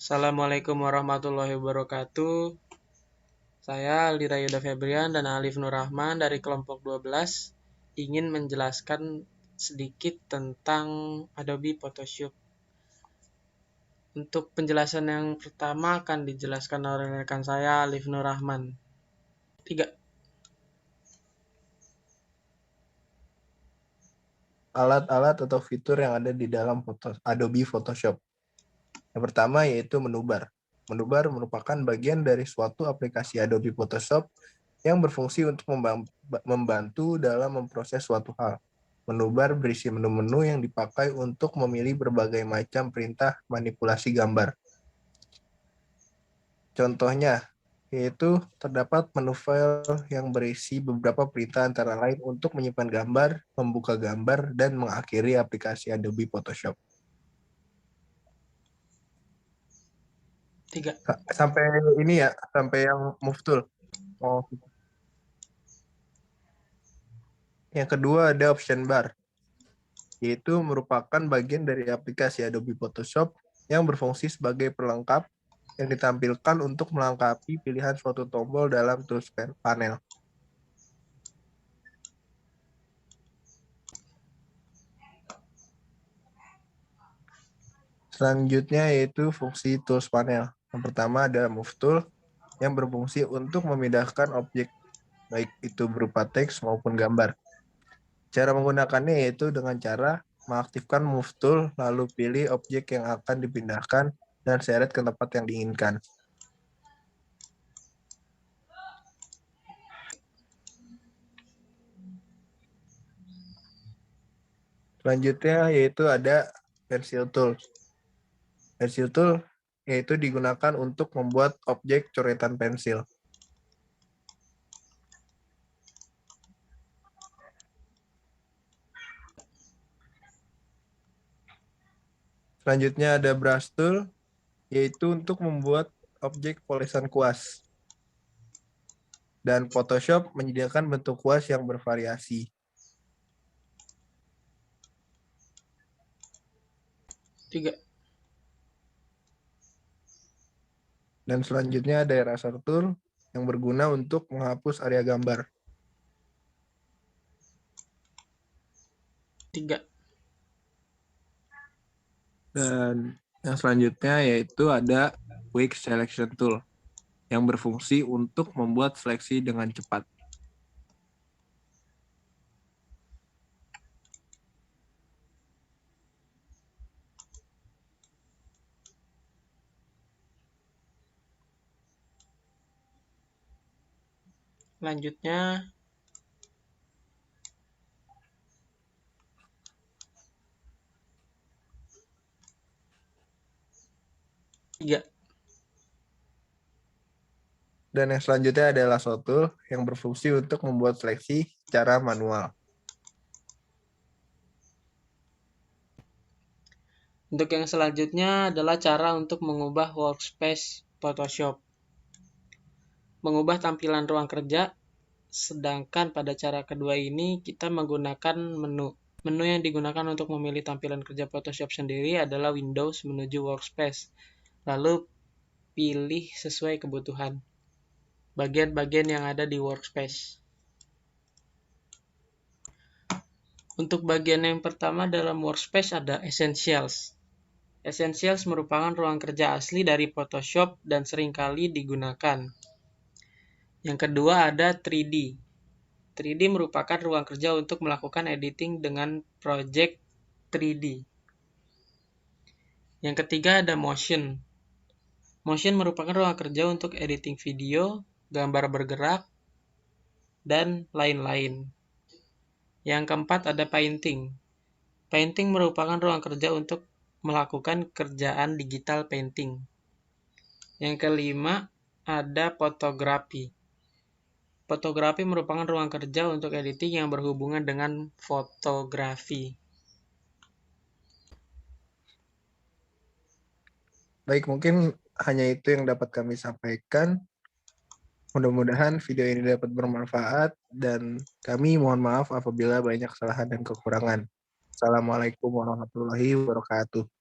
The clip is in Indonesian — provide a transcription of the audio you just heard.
Assalamualaikum warahmatullahi wabarakatuh. Saya Aldi Yuda Febrian dan Alif Nur Rahman dari kelompok 12 ingin menjelaskan sedikit tentang Adobe Photoshop. Untuk penjelasan yang pertama akan dijelaskan oleh rekan saya Alif Nur Rahman. 3. Alat-alat atau fitur yang ada di dalam Adobe Photoshop. Yang pertama yaitu menu bar. Menu bar merupakan bagian dari suatu aplikasi Adobe Photoshop yang berfungsi untuk membantu dalam memproses suatu hal. Menu bar berisi menu-menu yang dipakai untuk memilih berbagai macam perintah manipulasi gambar. Contohnya, yaitu terdapat menu file yang berisi beberapa perintah antara lain untuk menyimpan gambar, membuka gambar, dan mengakhiri aplikasi Adobe Photoshop. 3. Sampai ini ya, sampai yang move tool. Oh. Yang kedua ada option bar, yaitu merupakan bagian dari aplikasi Adobe Photoshop yang berfungsi sebagai pelengkap yang ditampilkan untuk melengkapi pilihan suatu tombol dalam tools panel. Selanjutnya yaitu fungsi tools panel. Yang pertama ada move tool yang berfungsi untuk memindahkan objek, baik itu berupa teks maupun gambar. Cara menggunakannya yaitu dengan cara mengaktifkan move tool, lalu pilih objek yang akan dipindahkan dan seret ke tempat yang diinginkan. Selanjutnya yaitu ada pencil tool. Pencil tool yaitu digunakan untuk membuat objek coretan pensil. Selanjutnya ada brush tool, yaitu untuk membuat objek polesan kuas. Dan Photoshop menyediakan bentuk kuas yang bervariasi. 3. Dan selanjutnya ada eraser tool yang berguna untuk menghapus area gambar. 3. Dan yang selanjutnya yaitu ada Quick Selection Tool yang berfungsi untuk membuat seleksi dengan cepat. Selanjutnya Dan yang selanjutnya adalah lasso tool yang berfungsi untuk membuat seleksi secara manual. Untuk yang selanjutnya adalah cara untuk mengubah workspace Photoshop. Mengubah tampilan ruang kerja, sedangkan pada cara kedua ini kita menggunakan menu. Menu yang digunakan untuk memilih tampilan kerja Photoshop sendiri adalah Windows menuju Workspace. Lalu pilih sesuai kebutuhan bagian-bagian yang ada di Workspace. Untuk bagian yang pertama dalam Workspace ada Essentials. Essentials merupakan ruang kerja asli dari Photoshop dan seringkali digunakan. Yang kedua ada 3D. 3D merupakan ruang kerja untuk melakukan editing dengan project 3D. Yang ketiga ada Motion. Motion merupakan ruang kerja untuk editing video, gambar bergerak, dan lain-lain. Yang keempat ada Painting. Painting merupakan ruang kerja untuk melakukan kerjaan digital painting. Yang kelima ada Fotografi. Fotografi merupakan ruang kerja untuk editing yang berhubungan dengan fotografi. Baik, mungkin hanya itu yang dapat kami sampaikan. Mudah-mudahan video ini dapat bermanfaat dan kami mohon maaf apabila banyak kesalahan dan kekurangan. Assalamualaikum warahmatullahi wabarakatuh.